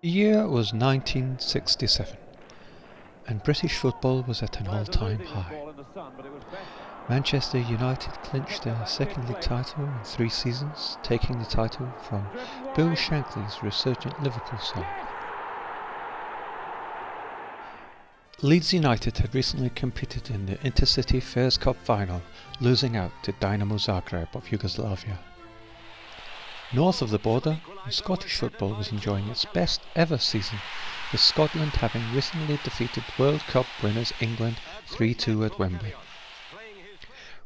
The year was 1967, and British football was at an all-time high. Manchester United clinched their second league title in 3 seasons, taking the title from Bill Shankly's resurgent Liverpool side. Leeds United had recently competed in the Intercity Fairs Cup final, losing out to Dynamo Zagreb of Yugoslavia. North of the border, Scottish football was enjoying its best ever season, with Scotland having recently defeated World Cup winners England 3-2 at Wembley.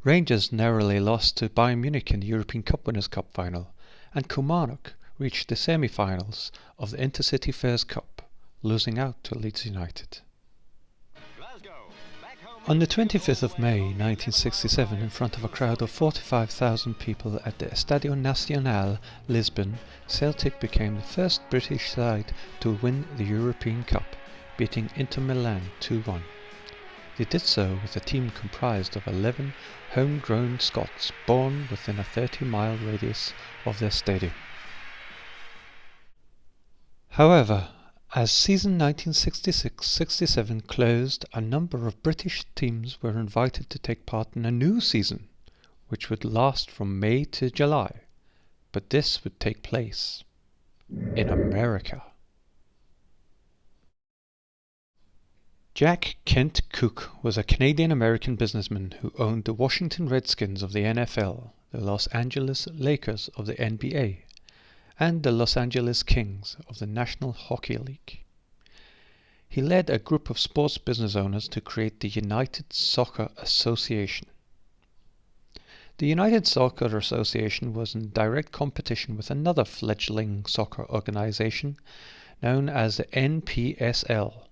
Rangers narrowly lost to Bayern Munich in the European Cup Winners' Cup final, and Kilmarnock reached the semi-finals of the Intercity Fairs Cup, losing out to Leeds United. On the 25th of May 1967, in front of a crowd of 45,000 people at the Estadio Nacional, Lisbon, Celtic became the first British side to win the European Cup, beating Inter Milan 2-1. They did so with a team comprised of 11 homegrown Scots born within a 30-mile radius of their stadium. However, as season 1966-67 closed, a number of British teams were invited to take part in a new season, which would last from May to July, but this would take place in America. Jack Kent Cooke was a Canadian-American businessman who owned the Washington Redskins of the NFL, the Los Angeles Lakers of the NBA, and the Los Angeles Kings of the National Hockey League. He led a group of sports business owners to create the United Soccer Association. The United Soccer Association was in direct competition with another fledgling soccer organization known as the NPSL,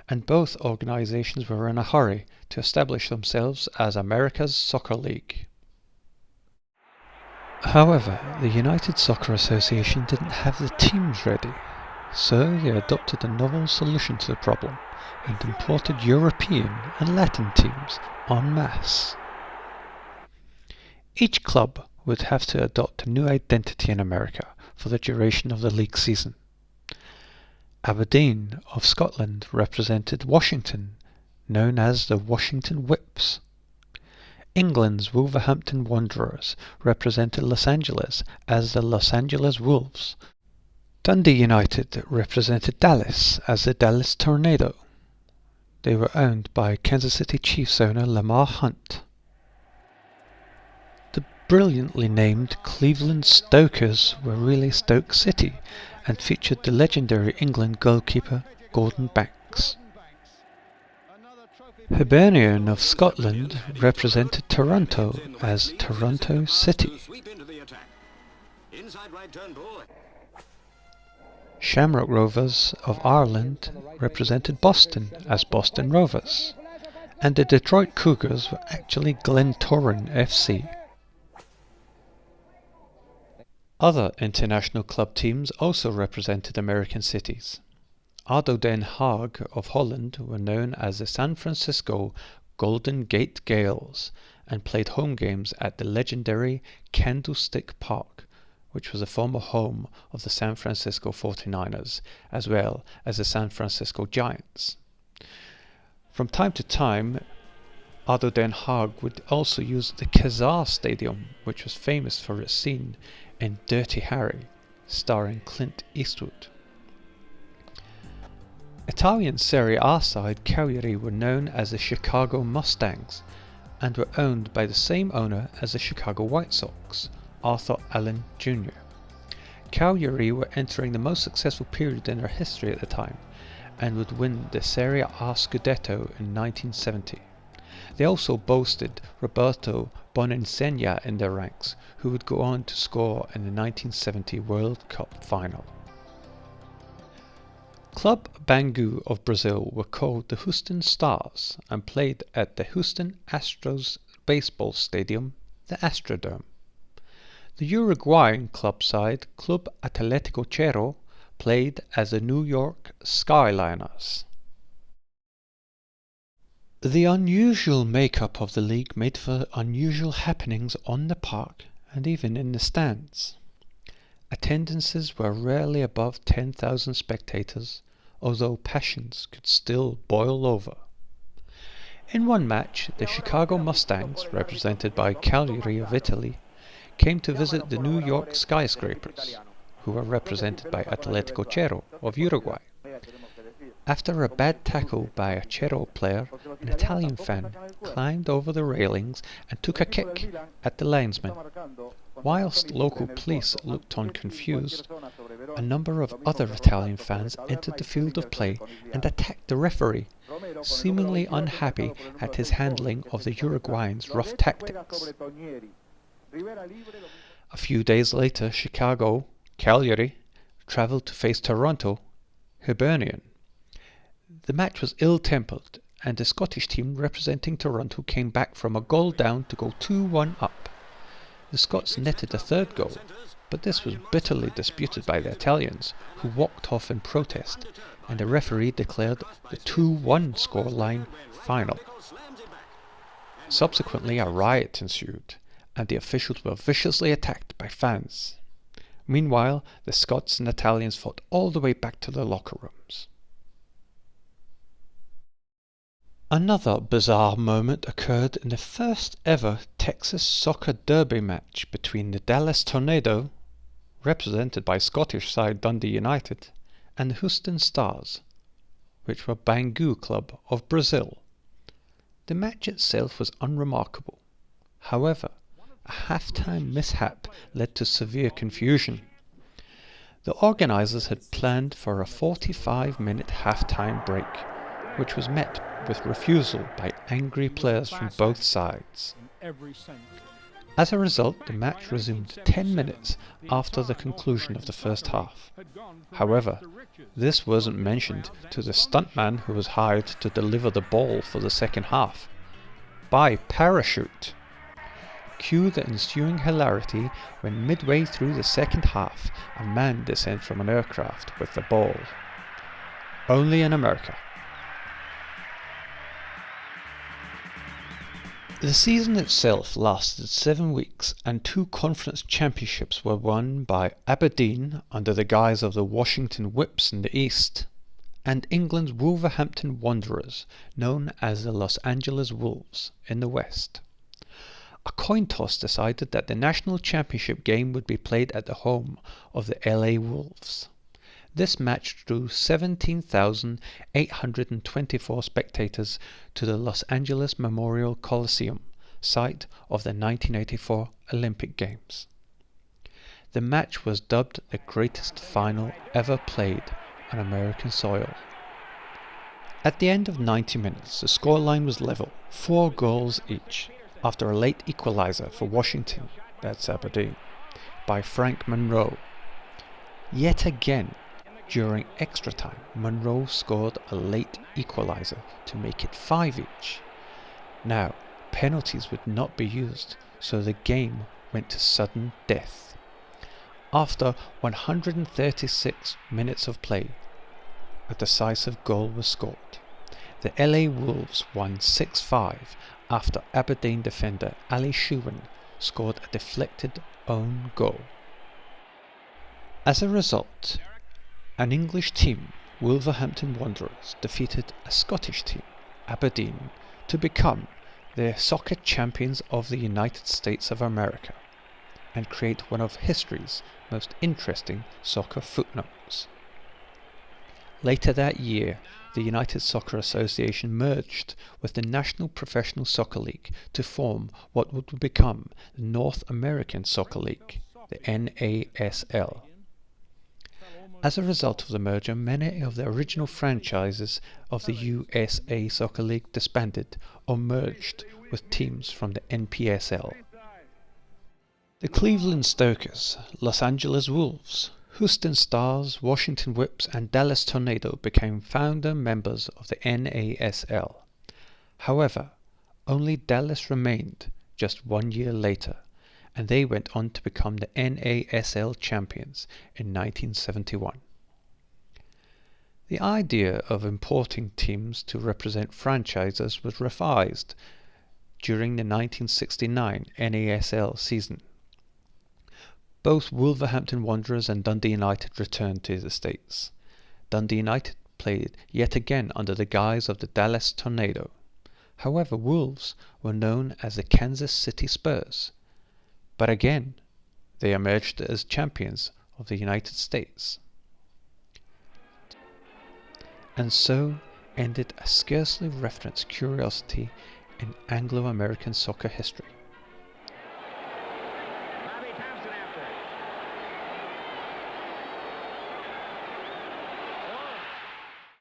and both organizations were in a hurry to establish themselves as America's Soccer League. However, the United Soccer Association didn't have the teams ready, so they adopted a novel solution to the problem and imported European and Latin teams en masse. Each club would have to adopt a new identity in America for the duration of the league season. Aberdeen of Scotland represented Washington, known as the Washington Whips. England's Wolverhampton Wanderers represented Los Angeles as the Los Angeles Wolves. Dundee United represented Dallas as the Dallas Tornado. They were owned by Kansas City Chiefs owner Lamar Hunt. The brilliantly named Cleveland Stokers were really Stoke City and featured the legendary England goalkeeper Gordon Banks. Hibernian of Scotland represented Toronto as Toronto City. Shamrock Rovers of Ireland represented Boston as Boston Rovers, and the Detroit Cougars were actually Glentoran FC. Other international club teams also represented American cities. ADO Den Haag of Holland were known as the San Francisco Golden Gate Gaels and played home games at the legendary Candlestick Park, which was a former home of the San Francisco 49ers, as well as the San Francisco Giants. From time to time, ADO Den Haag would also use the Kazaa Stadium, which was famous for its scene in Dirty Harry, starring Clint Eastwood. Italian Serie A side Cagliari were known as the Chicago Mustangs and were owned by the same owner as the Chicago White Sox, Arthur Allen Jr. Cagliari were entering the most successful period in their history at the time and would win the Serie A Scudetto in 1970. They also boasted Roberto Boninsegna in their ranks, who would go on to score in the 1970 World Cup final. Club Bangu of Brazil were called the Houston Stars and played at the Houston Astros baseball stadium, the Astrodome. The Uruguayan club side, Club Atlético Cerro, played as the New York Skyliners. The unusual makeup of the league made for unusual happenings on the park and even in the stands. attendances were rarely above 10,000 spectators, although passions could still boil over. In one match, the Chicago Mustangs, represented by Cagliari of Italy, came to visit the New York Skyscrapers, who were represented by Atletico Cerro of Uruguay. After a bad tackle by a Cerro player, an Italian fan climbed over the railings and took a kick at the linesman. Whilst local police looked on confused, a number of other Italian fans entered the field of play and attacked the referee, seemingly unhappy at his handling of the Uruguayan's rough tactics. A few days later, Cagliari, travelled to face Toronto, Hibernian. The match was ill-tempered, and the Scottish team representing Toronto came back from a goal down to go 2-1 up. The Scots netted a third goal, but this was bitterly disputed by the Italians, who walked off in protest, and the referee declared the 2-1 scoreline final. Subsequently, a riot ensued, and the officials were viciously attacked by fans. Meanwhile, the Scots and Italians fought all the way back to the locker rooms. Another bizarre moment occurred in the first ever Texas Soccer Derby match between the Dallas Tornado, represented by Scottish side Dundee United, and the Houston Stars, which were Bangu Club of Brazil. The match itself was unremarkable. However, a half-time mishap led to severe confusion. The organisers had planned for a 45-minute half-time break, which was met with refusal by angry players from both sides. As a result, the match resumed 10 minutes after the conclusion of the first half. However, this wasn't mentioned to the stuntman who was hired to deliver the ball for the second half. By parachute! Cue the ensuing hilarity when midway through the second half, a man descends from an aircraft with the ball. Only in America. The season itself lasted 7 weeks, and 2 conference championships were won by Aberdeen under the guise of the Washington Whips in the East, and England's Wolverhampton Wanderers, known as the Los Angeles Wolves, in the West. A coin toss decided that the national championship game would be played at the home of the LA Wolves. This match drew 17,824 spectators to the Los Angeles Memorial Coliseum, site of the 1984 Olympic Games. The match was dubbed the greatest final ever played on American soil. At the end of 90 minutes, the scoreline was level, 4 goals each, after a late equaliser for Washington, that's Aberdeen, by Frank Monroe. Yet again, during extra time, Monroe scored a late equaliser to make it 5 each. Now, penalties would not be used, so the game went to sudden death. After 136 minutes of play, a decisive goal was scored. The LA Wolves won 6-5 after Aberdeen defender Ali Shuin scored a deflected own goal. As a result, an English team, Wolverhampton Wanderers, defeated a Scottish team, Aberdeen, to become the soccer champions of the United States of America and create one of history's most interesting soccer footnotes. Later that year, the United Soccer Association merged with the National Professional Soccer League to form what would become the North American Soccer League, the NASL. As a result of the merger, many of the original franchises of the USA Soccer League disbanded or merged with teams from the NPSL. The Cleveland Stokers, Los Angeles Wolves, Houston Stars, Washington Whips and Dallas Tornado became founder members of the NASL. However, only Dallas remained just 1 year later, and they went on to become the NASL champions in 1971. The idea of importing teams to represent franchises was revised during the 1969 NASL season. Both Wolverhampton Wanderers and Dundee United returned to the States. Dundee United played yet again under the guise of the Dallas Tornado. However, Wolves were known as the Kansas City Spurs. But again, they emerged as champions of the United States. And so ended a scarcely referenced curiosity in Anglo-American soccer history.